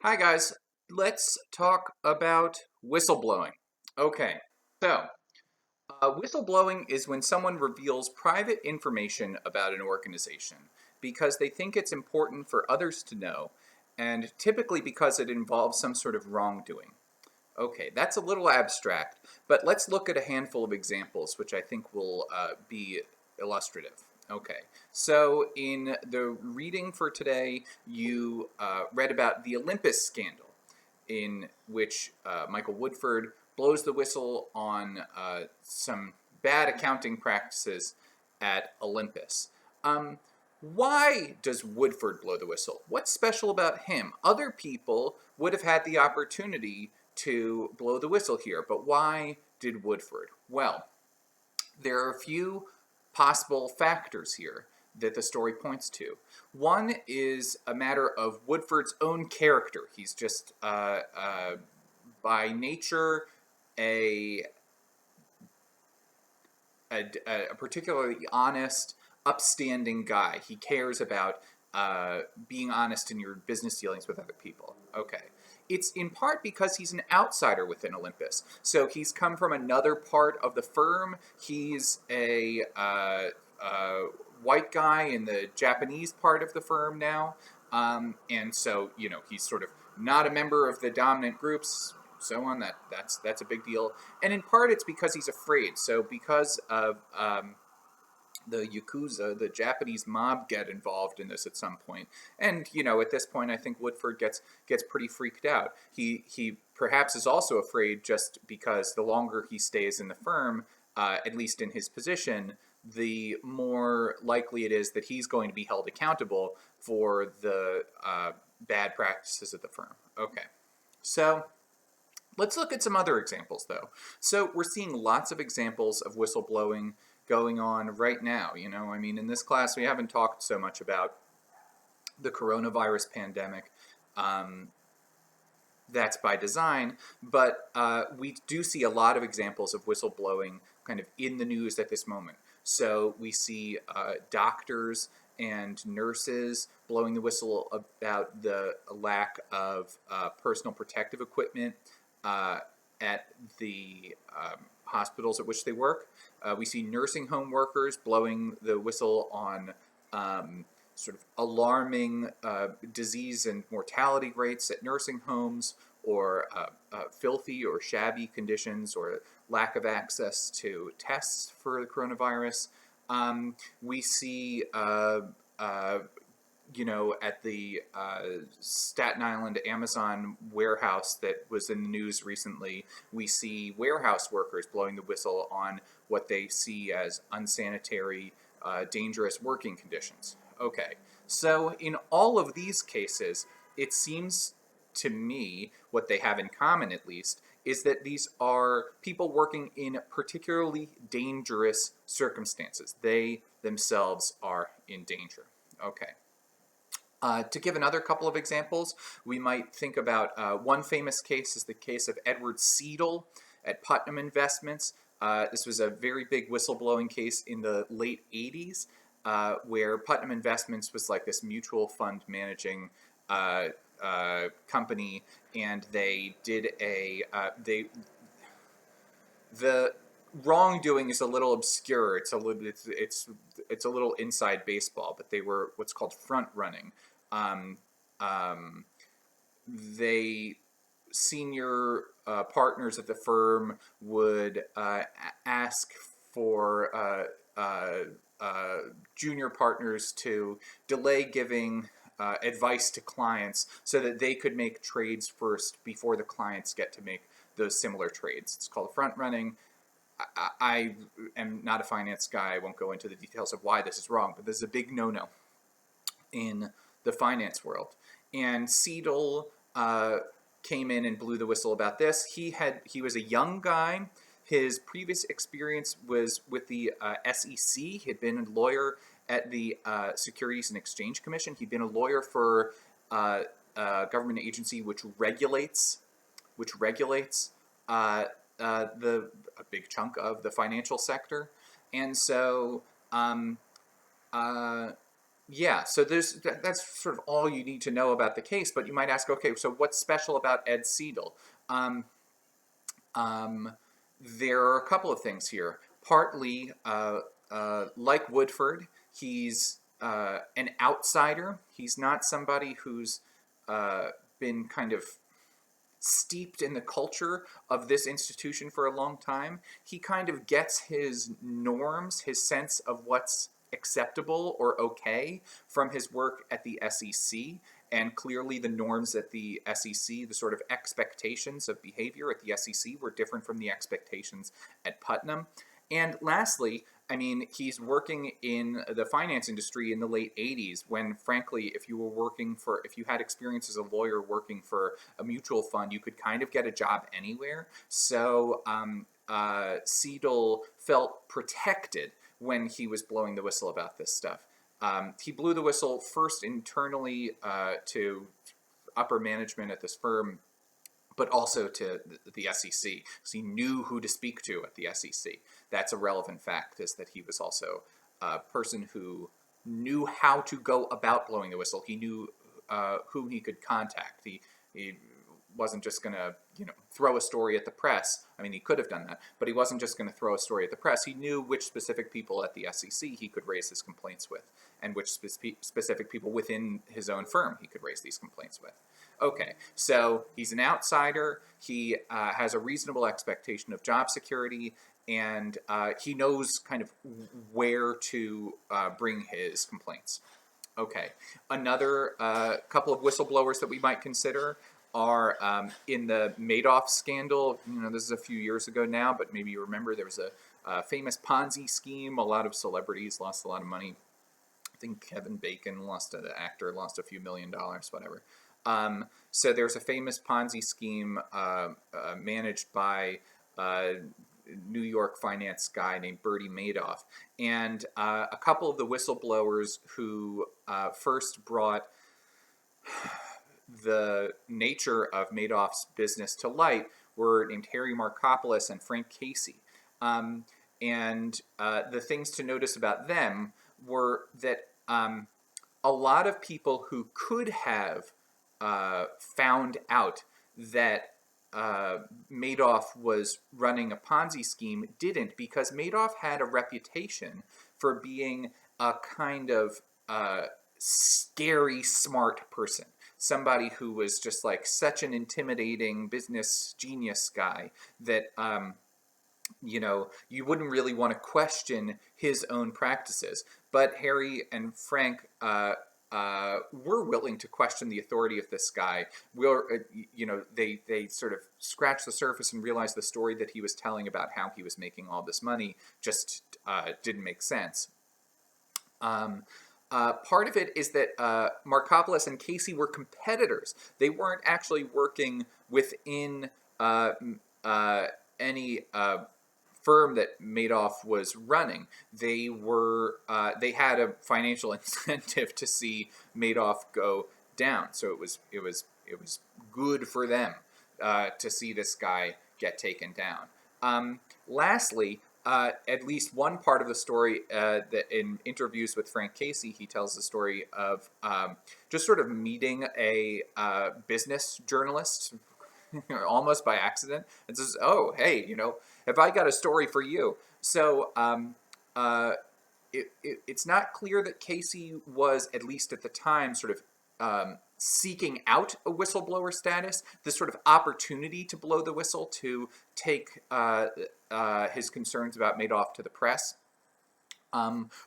Hi guys, let's talk about whistleblowing. Okay, so whistleblowing is when someone reveals private information about an organization because they think it's important for others to know, and typically because it involves some sort of wrongdoing. Okay, that's a little abstract, but let's look at a handful of examples which I think will be illustrative. Okay, so in the reading for today, you read about the Olympus scandal, in which Michael Woodford blows the whistle on some bad accounting practices at Olympus. Um, why does Woodford blow the whistle? What's special about him? Other people would have had the opportunity to blow the whistle here, but why did Woodford? Well, there are a few possible factors here that the story points to. One is a matter of Woodford's own character. He's just, by nature, a, a particularly honest, upstanding guy. He cares about being honest in your business dealings with other people. Okay. It's in part because he's an outsider within Olympus. So he's come from another part of the firm. He's a white guy in the Japanese part of the firm now. And so, he's sort of not a member of the dominant groups, so on. That's a big deal. And in part, it's because he's afraid. So because of the Yakuza, the Japanese mob, get involved in this at some point. And, at this point, I think Woodford gets pretty freaked out. He perhaps is also afraid just because the longer he stays in the firm, at least in his position, the more likely it is that he's going to be held accountable for the bad practices of the firm. Okay. So let's look at some other examples, though. So we're seeing lots of examples of whistleblowing going on right now. In this class, we haven't talked so much about the coronavirus pandemic. That's by design, but we do see a lot of examples of whistleblowing kind of in the news at this moment. So we see doctors and nurses blowing the whistle about the lack of personal protective equipment at the hospitals at which they work. We see nursing home workers blowing the whistle on sort of alarming disease and mortality rates at nursing homes, or filthy or shabby conditions, or lack of access to tests for the coronavirus. We see at the Staten Island Amazon warehouse that was in the news recently, we see warehouse workers blowing the whistle on what they see as unsanitary, dangerous working conditions. Okay, so in all of these cases, it seems to me, what they have in common at least, is that these are people working in particularly dangerous circumstances. They themselves are in danger. Okay. To give another couple of examples, we might think about one famous case is the case of Edward Seidel at Putnam Investments. This was a very big whistleblowing case in the late 80s, where Putnam Investments was like this mutual fund managing company, and they did the wrongdoing is a little obscure. It's a little inside baseball, but they were what's called front running. Um, um, they senior partners at the firm would ask for junior partners to delay giving advice to clients so that they could make trades first before the clients get to make those similar trades. It's called front running. I am not a finance guy. I won't go into the details of why this is wrong, but this is a big no-no in the finance world. And Seidel came in and blew the whistle about this. He was a young guy. His previous experience was with the SEC. He had been a lawyer at the Securities and Exchange Commission. He'd been a lawyer for a government agency which regulates a big chunk of the financial sector. And so Yeah, so that's sort of all you need to know about the case. But you might ask, okay, so what's special about Ed Seidel? Um, um, there are a couple of things here. Partly, like Woodford, he's an outsider. He's not somebody who's been kind of steeped in the culture of this institution for a long time. He kind of gets his norms, his sense of what's acceptable or okay from his work at the SEC. And clearly, the norms at the SEC, the sort of expectations of behavior at the SEC, were different from the expectations at Putnam. And lastly, I mean, he's working in the finance industry in the late 80s when, frankly, if you had experience as a lawyer working for a mutual fund, you could kind of get a job anywhere. So Seidel felt protected when he was blowing the whistle about this stuff. He blew the whistle first internally to upper management at this firm, but also to the SEC, because he knew who to speak to at the SEC. That's a relevant fact, is that he was also a person who knew how to go about blowing the whistle. He knew whom he could contact. He wasn't just going to, throw a story at the press. I mean, he could have done that, but he wasn't just going to throw a story at the press. He knew which specific people at the SEC he could raise his complaints with, and which specific people within his own firm he could raise these complaints with. Okay, so he's an outsider. He has a reasonable expectation of job security, and he knows kind of where to bring his complaints. Okay, another couple of whistleblowers that we might consider are in the Madoff scandal. This is a few years ago now, but maybe you remember there was a famous Ponzi scheme. A lot of celebrities lost a lot of money. I think Kevin Bacon the actor lost a few $1,000,000, whatever. So there's a famous Ponzi scheme managed by New York finance guy named Bertie Madoff. And a couple of the whistleblowers who first brought the nature of Madoff's business to light were named Harry Markopolos and Frank Casey. And the things to notice about them were that a lot of people who could have found out that Madoff was running a Ponzi scheme didn't, because Madoff had a reputation for being a kind of scary, smart person. Somebody who was just like such an intimidating business genius guy that you wouldn't really want to question his own practices. But Harry and Frank were willing to question the authority of this guy. They sort of scratched the surface and realized the story that he was telling about how he was making all this money just didn't make sense. Part of it is that Markopolos and Casey were competitors. They weren't actually working within any firm that Madoff was running. They had a financial incentive to see Madoff go down. So it was good for them to see this guy get taken down. Lastly, at least one part of the story that in interviews with Frank Casey, he tells the story of just sort of meeting a business journalist almost by accident, and says, "Oh, hey, have I got a story for you?" So it's not clear that Casey was, at least at the time, sort of seeking out a whistleblower status, this sort of opportunity to blow the whistle, to take his concerns about Madoff to the press,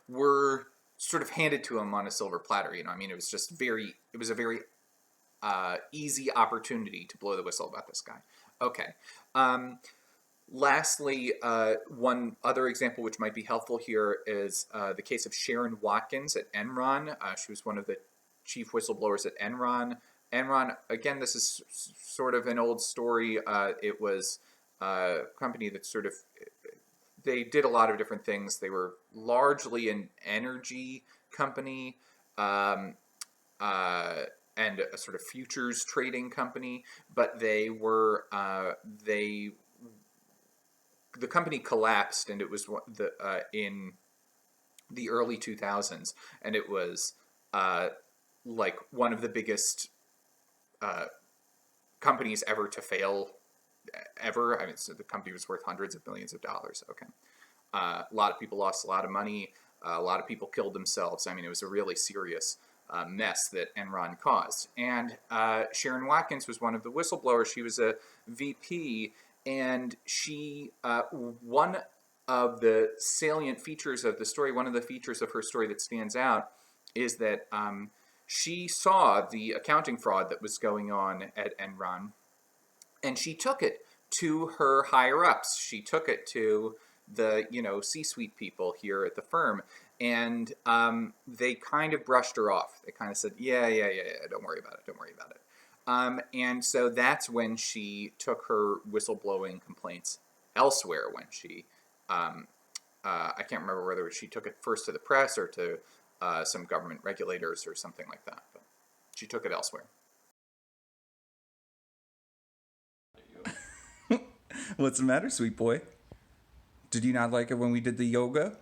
were sort of handed to him on a silver platter. I mean, it was a very easy opportunity to blow the whistle about this guy. Okay. Lastly, one other example which might be helpful here is the case of Sharon Watkins at Enron. She was one of the chief whistleblowers at Enron. Enron, again, this is sort of an old story. It was a company that they did a lot of different things. They were largely an energy company. And a sort of futures trading company, but the company collapsed, and it was in the early 2000s, and it was uh, like one of the biggest companies ever to fail ever. I mean, so the company was worth hundreds of millions of dollars. Okay. A lot of people lost a lot of money. A lot of people killed themselves. I mean, it was a really serious mess that Enron caused. And Sharon Watkins was one of the whistleblowers. She was a VP, and she one of the salient features of the story, one of the features of her story that stands out, is that she saw the accounting fraud that was going on at Enron, and she took it to her higher ups. She took it to the C-suite people here at the firm, and they kind of brushed her off. They kind of said, yeah, don't worry about it, don't worry about it. And so that's when she took her whistleblowing complaints elsewhere. When she, I can't remember whether she took it first to the press or to some government regulators or something like that, but she took it elsewhere. What's the matter, sweet boy? Did you not like it when we did the yoga?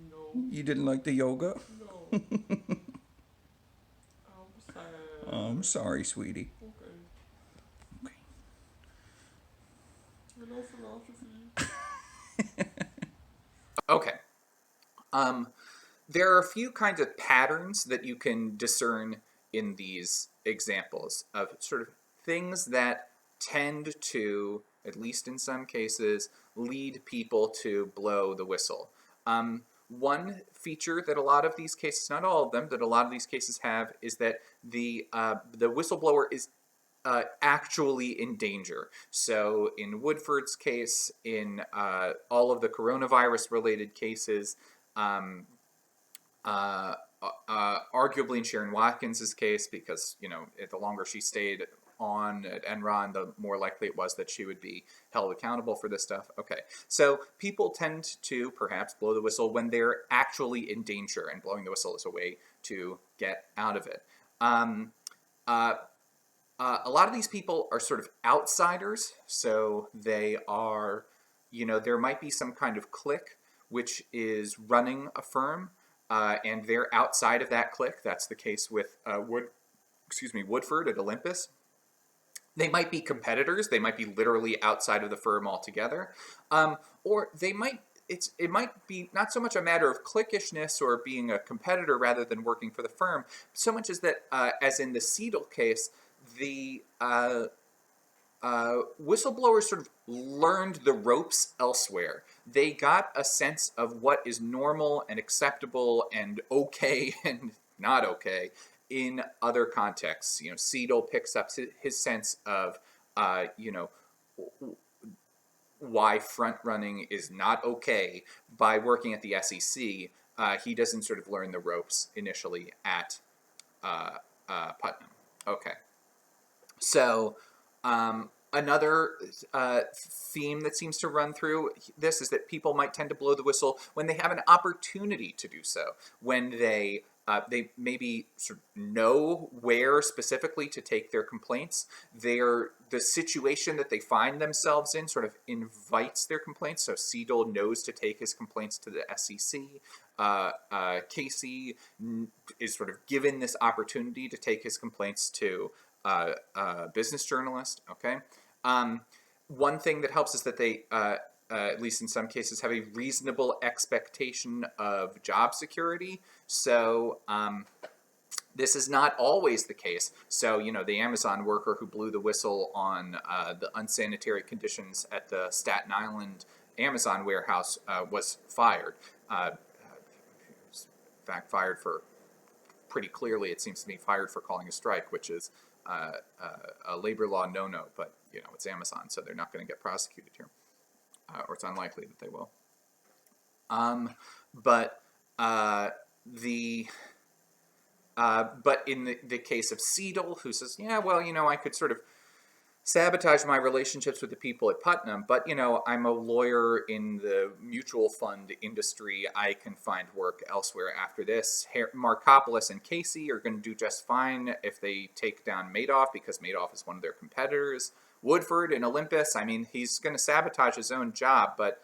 No, You didn't like the yoga? no. I'm Oh, sad. I'm sorry, sweetie. Okay. Okay. Hello, philosophy. Okay. Um, there are a few kinds of patterns that you can discern in these examples of sort of things that tend to, at least in some cases, lead people to blow the whistle. One feature that a lot of these cases, not all of them, that a lot of these cases have, is that the whistleblower is actually in danger. So in Woodford's case, in all of the coronavirus related cases, um, arguably in Sharon Watkins's case, because the longer she stayed on at Enron, the more likely it was that she would be held accountable for this stuff. Okay, so people tend to perhaps blow the whistle when they're actually in danger, and blowing the whistle is a way to get out of it. Um, uh, a lot of these people are sort of outsiders, so they are, there might be some kind of clique which is running a firm, and they're outside of that clique. That's the case with Woodford at Olympus. They might be competitors. They might be literally outside of the firm altogether, or they might. It might be not so much a matter of cliquishness or being a competitor rather than working for the firm, so much as that, as in the Seidel case, the whistleblowers sort of learned the ropes elsewhere. They got a sense of what is normal and acceptable and okay and not okay in other contexts. Seidel picks up his sense of, you know, why front running is not okay by working at the SEC. He doesn't sort of learn the ropes initially at uh, Putnam. Okay. So, another theme that seems to run through this is that people might tend to blow the whistle when they have an opportunity to do so, when they maybe sort of know where specifically to take their complaints. The situation that they find themselves in sort of invites their complaints. So Seidel knows to take his complaints to the SEC. Casey is sort of given this opportunity to take his complaints to business journalist. Okay. One thing that helps is that they, at least in some cases, have a reasonable expectation of job security. So this is not always the case. So, the Amazon worker who blew the whistle on the unsanitary conditions at the Staten Island Amazon warehouse was fired. In fact, fired for, pretty clearly, it seems to me, fired for calling a strike, which is a labor law no-no. But, it's Amazon, so they're not going to get prosecuted here, or it's unlikely that they will. But the but in the case of Seidel, who says, yeah, well, I could sort of sabotage my relationships with the people at Putnam, but I'm a lawyer in the mutual fund industry. I can find work elsewhere after this. Markopoulos and Casey are going to do just fine if they take down Madoff, because Madoff is one of their competitors. Woodford and Olympus, I mean, he's going to sabotage his own job, but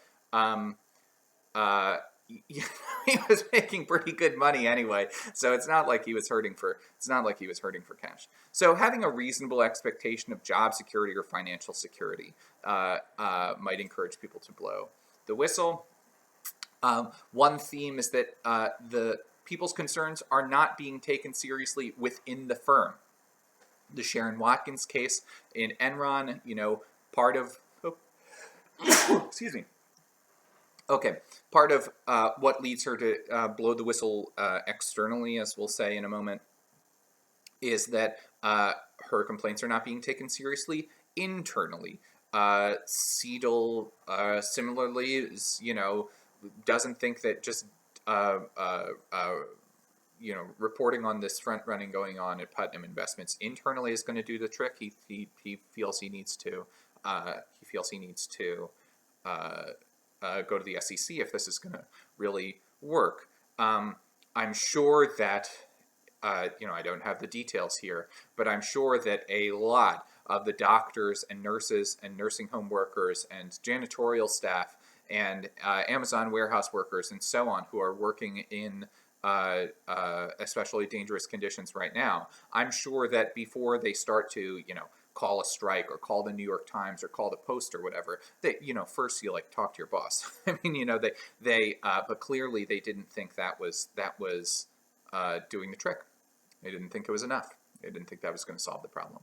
he was making pretty good money anyway, so it's not like he was hurting for cash. So having a reasonable expectation of job security or financial security might encourage people to blow the whistle. One theme is that the people's concerns are not being taken seriously within the firm. The Sharon Watkins case in Enron, part of excuse me. Okay, part of what leads her to blow the whistle externally, as we'll say in a moment, is that her complaints are not being taken seriously internally. Seidel, similarly, doesn't think that just uh, uh, uh, reporting on this front running going on at Putnam Investments internally is going to do the trick. He feels he needs to. Uh, go to the SEC if this is going to really work. I'm sure that I don't have the details here, but I'm sure that a lot of the doctors and nurses and nursing home workers and janitorial staff and Amazon warehouse workers and so on who are working in especially dangerous conditions right now, I'm sure that before they start to, call a strike or call the New York Times or call the Post or whatever, they, first you talk to your boss. I mean, but clearly they didn't think that was doing the trick. They didn't think it was enough. They didn't think that was going to solve the problem.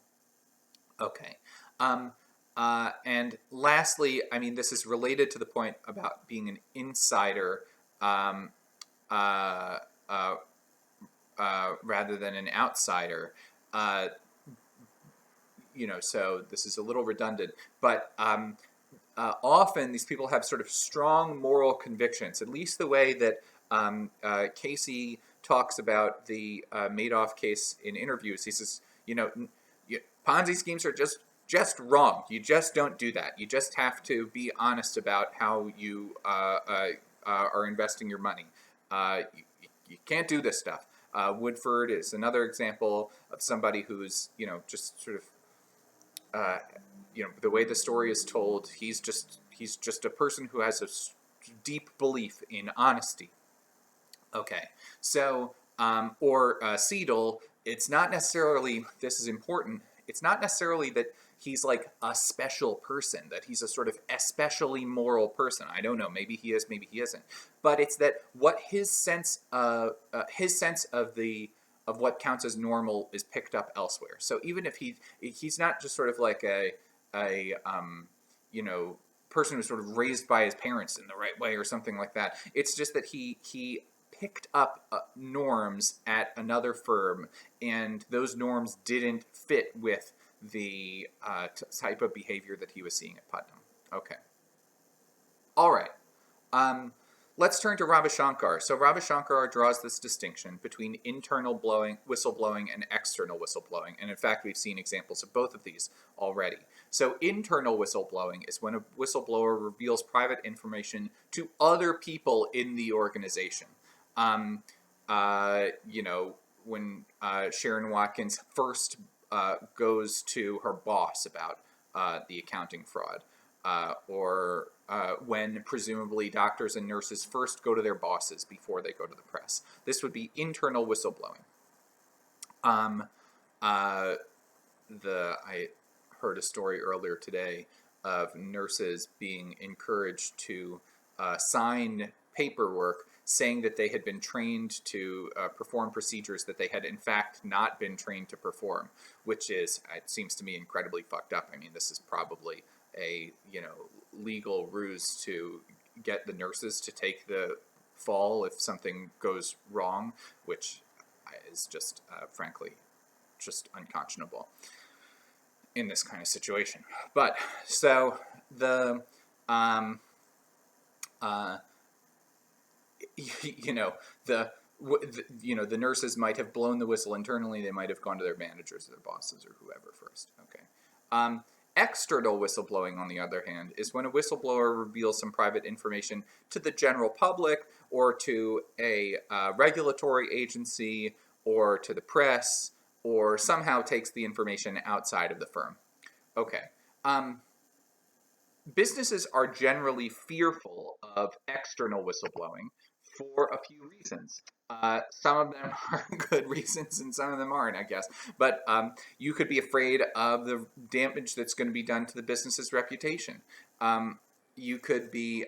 Okay. And lastly, I mean, this is related to the point about being an insider um, uh, uh, rather than an outsider. Uh, so this is a little redundant, but often these people have sort of strong moral convictions, at least the way that Casey talks about the Madoff case in interviews. He says, Ponzi schemes are just wrong. You just don't do that. You just have to be honest about how you are investing your money. You can't do this stuff. Woodford is another example of somebody who's, just sort of the way the story is told, he's just a person who has a deep belief in honesty. Okay, so or Seidel, it's not necessarily, this is important. It's not necessarily that he's like a special person, that he's a sort of especially moral person. I don't know. Maybe he is. Maybe he isn't. But it's that what his sense of the of what counts as normal is picked up elsewhere. So even if he's not just sort of like a person who's sort of raised by his parents in the right way or something like that. It's just that he picked up norms at another firm, and those norms didn't fit with the type of behavior that he was seeing at Putnam. Okay. All right. Um, let's turn to Ravi Shankar. So Ravi Shankar draws this distinction between internal whistleblowing and external whistleblowing. And in fact, we've seen examples of both of these already. So internal whistleblowing is when a whistleblower reveals private information to other people in the organization. Um, when Sharon Watkins first goes to her boss about the accounting fraud, or when presumably doctors and nurses first go to their bosses before they go to the press. This would be internal whistleblowing. I heard a story earlier today of nurses being encouraged to sign paperwork saying that they had been trained to perform procedures that they had in fact not been trained to perform, which is, it seems to me, incredibly fucked up. I mean, this is probably a legal ruse to get the nurses to take the fall if something goes wrong, which is just frankly just unconscionable in this kind of situation. But so the the nurses might have blown the whistle internally. They might have gone to their managers, their bosses, or whoever first. Okay. External whistleblowing, on the other hand, is when a whistleblower reveals some private information to the general public or to a regulatory agency or to the press, or somehow takes the information outside of the firm. Okay. Businesses are generally fearful of external whistleblowing for a few reasons. Some of them are good reasons and some of them aren't, I guess. But you could be afraid of the damage that's going to be done to the business's reputation. You could be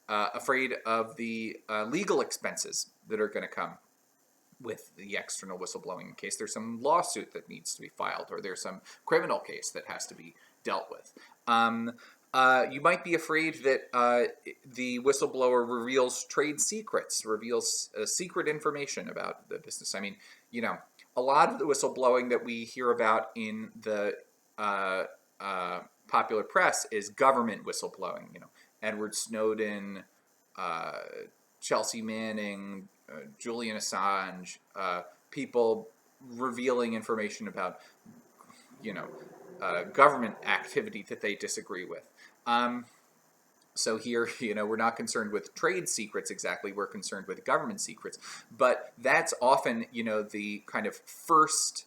afraid of the legal expenses that are going to come with the external whistleblowing in case there's some lawsuit that needs to be filed or there's some criminal case that has to be dealt with. You might be afraid that the whistleblower reveals trade secrets, reveals secret information about the business. I mean, a lot of the whistleblowing that we hear about in the uh, popular press is government whistleblowing. Edward Snowden, uh, Chelsea Manning, Julian Assange, people revealing information about, government activity that they disagree with. So here, we're not concerned with trade secrets exactly. We're concerned with government secrets. But that's often, the kind of first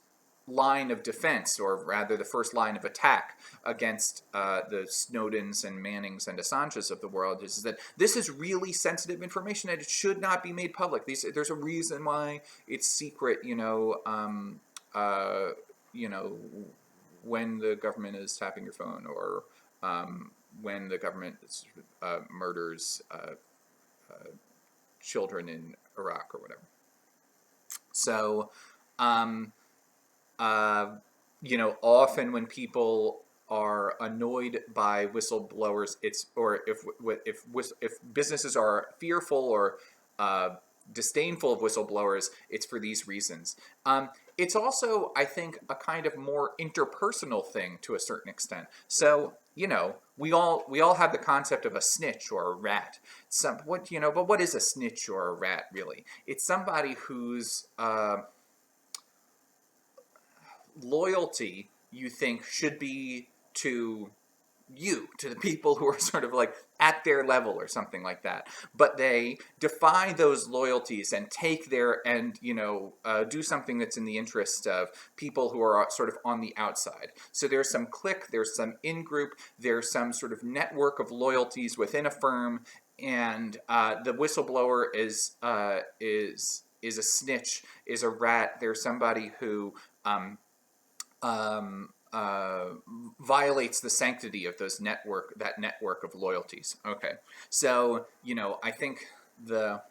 line of defense, or rather the first line of attack against the Snowdens and Mannings and Assanges of the world, is that this is really sensitive information and it should not be made public. There's a reason why it's secret, when the government is tapping your phone, or when the government murders children in Iraq or whatever. So, often when people are annoyed by whistleblowers, or if businesses are fearful or disdainful of whistleblowers, it's for these reasons. It's also, I think, a kind of more interpersonal thing to a certain extent. So, we all have the concept of a snitch or a rat. But what is a snitch or a rat really? It's somebody whose loyalty you think should be to to the people who are sort of like at their level or something like that, but they defy those loyalties and take do something that's in the interest of people who are sort of on the outside. So there's some clique, there's some in-group, there's some sort of network of loyalties within a firm, and the whistleblower is a snitch, is a rat. There's somebody who um, violates the sanctity of that network of loyalties. Okay, so I think the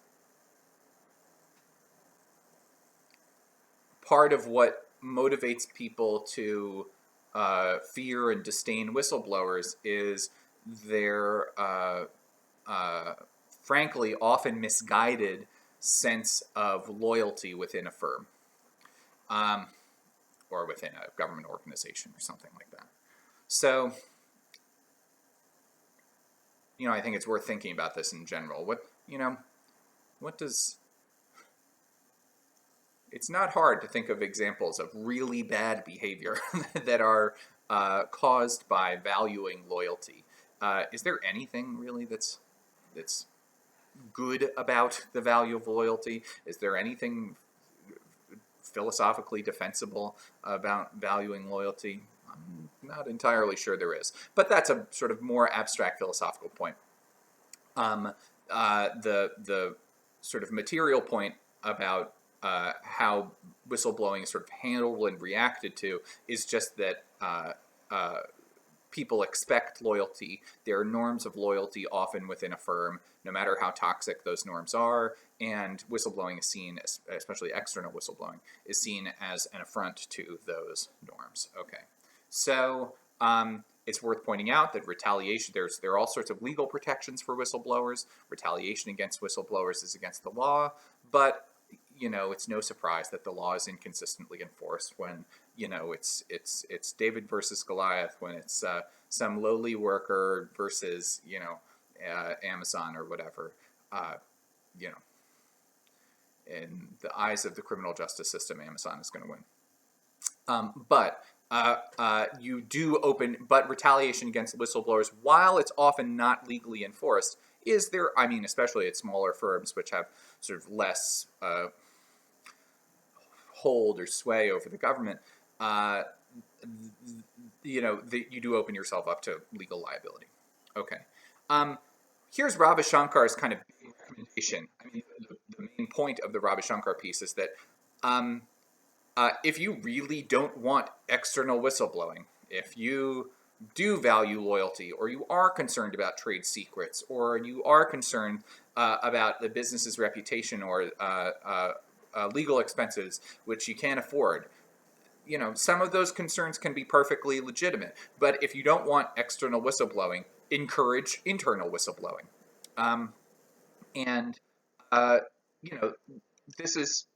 part of what motivates people to fear and disdain whistleblowers is their frankly often misguided sense of loyalty within a firm. Or within a government organization or something like that. So, I think it's worth thinking about this in general. What does... It's not hard to think of examples of really bad behavior that are caused by valuing loyalty. Is there anything really that's good about the value of loyalty? Is there anything philosophically defensible about valuing loyalty? I'm not entirely sure there is, but that's a sort of more abstract philosophical point. The sort of material point about how whistleblowing is sort of handled and reacted to is just that people expect loyalty. There are norms of loyalty often within a firm, no matter how toxic those norms are, and whistleblowing is seen, especially external whistleblowing, is seen as an affront to those norms. Okay, so it's worth pointing out that retaliation, there are all sorts of legal protections for whistleblowers. Retaliation against whistleblowers is against the law, but it's no surprise that the law is inconsistently enforced when it's David versus Goliath, when it's some lowly worker versus Amazon or whatever. In the eyes of the criminal justice system, Amazon is going to win. But retaliation against whistleblowers, while it's often not legally enforced, is there? I mean, especially at smaller firms which have sort of less hold or sway over the government, you do open yourself up to legal liability. Okay. Here's Ravi Shankar's kind of big recommendation. I mean, point of the Ravi Shankar piece is that um, if you really don't want external whistleblowing, if you do value loyalty, or you are concerned about trade secrets, or you are concerned about the business's reputation, or legal expenses, which you can't afford, some of those concerns can be perfectly legitimate. But if you don't want external whistleblowing, encourage internal whistleblowing. Um, and, uh, you know, this is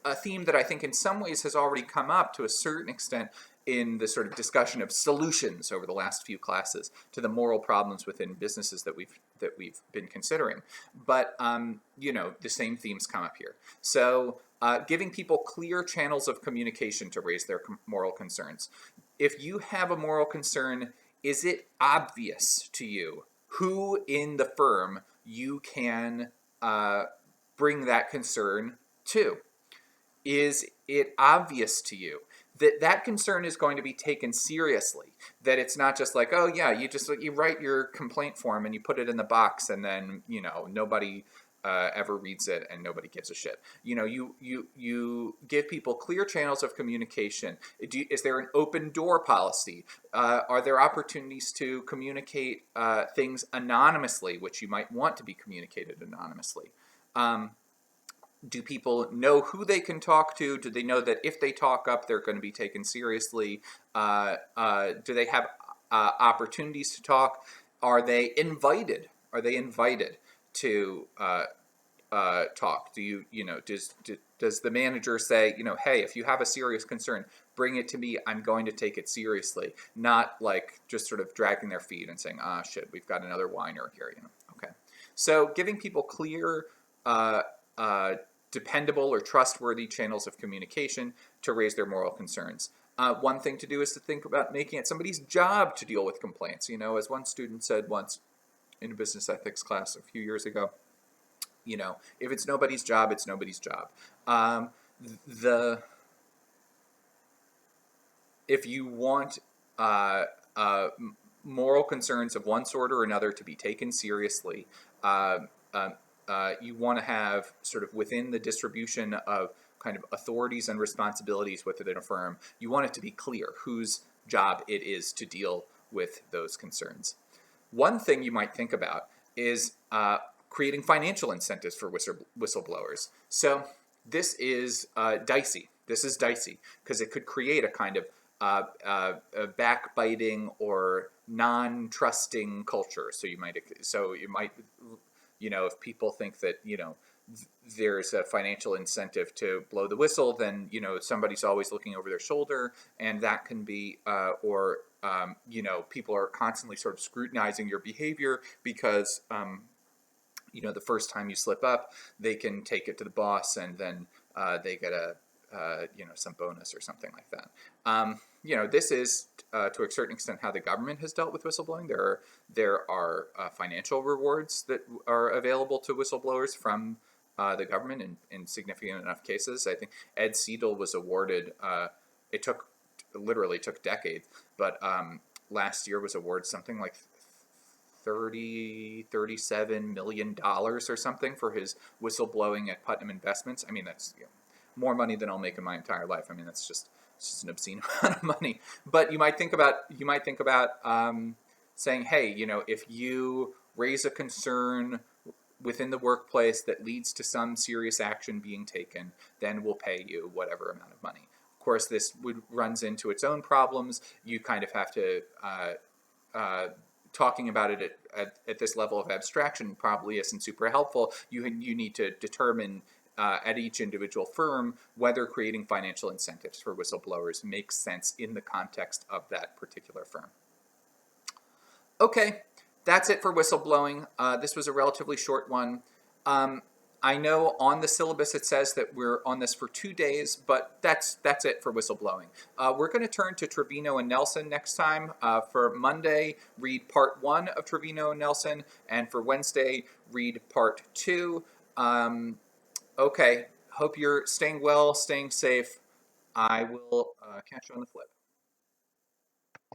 a theme that I think in some ways has already come up to a certain extent in the sort of discussion of solutions over the last few classes to the moral problems within businesses that we've been considering. But the same themes come up here. So giving people clear channels of communication to raise their moral concerns. If you have a moral concern, is it obvious to you who in the firm you can bring that concern to? Is it obvious to you that that concern is going to be taken seriously? That it's not just like, oh yeah, you write your complaint form and you put it in the box, and then nobody ever reads it and nobody gives a shit. You give people clear channels of communication. Is there an open door policy? Are there opportunities to communicate things anonymously, which you might want to be communicated anonymously? Do people know who they can talk to? Do they know that if they talk up, they're going to be taken seriously? Do they have opportunities to talk? Are they invited? Are they invited to talk? Does the manager say, hey, if you have a serious concern, bring it to me. I'm going to take it seriously. Not like just sort of dragging their feet and saying, shit, we've got another whiner here. Okay. So giving people clear, dependable or trustworthy channels of communication to raise their moral concerns. One thing to do is to think about making it somebody's job to deal with complaints. As one student said once in a business ethics class a few years ago, if it's nobody's job, it's nobody's job. If you want moral concerns of one sort or another to be taken seriously, you want to have sort of within the distribution of kind of authorities and responsibilities within a firm, you want it to be clear whose job it is to deal with those concerns. One thing you might think about is creating financial incentives for whistleblowers. So this is dicey. This is dicey because it could create a kind of a backbiting or non-trusting culture. So you might, if people think that there's a financial incentive to blow the whistle, then somebody's always looking over their shoulder, and that can be people are constantly sort of scrutinizing your behavior because the first time you slip up, they can take it to the boss, and then they get some bonus or something like that. This is to a certain extent how the government has dealt with whistleblowing. There are financial rewards that are available to whistleblowers from the government in significant enough cases. I think Ed Seidel was awarded. It literally took decades, but last year was awarded something like $37 million or something for his whistleblowing at Putnam Investments. I mean, that's more money than I'll make in my entire life. I mean, it's just an obscene amount of money. But you might think about saying, hey, if you raise a concern within the workplace that leads to some serious action being taken, then we'll pay you whatever amount of money. Of course, this runs into its own problems. You kind of have to talking about it at this level of abstraction probably isn't super helpful. You need to determine at each individual firm whether creating financial incentives for whistleblowers makes sense in the context of that particular firm. Okay, that's it for whistleblowing. This was a relatively short one. I know on the syllabus it says that we're on this for 2 days, but that's it for whistleblowing. We're going to turn to Trevino and Nelson next time. For Monday, read part 1 of Trevino and Nelson, and for Wednesday, read part 2. Okay, hope you're staying well, staying safe. I will catch you on the flip.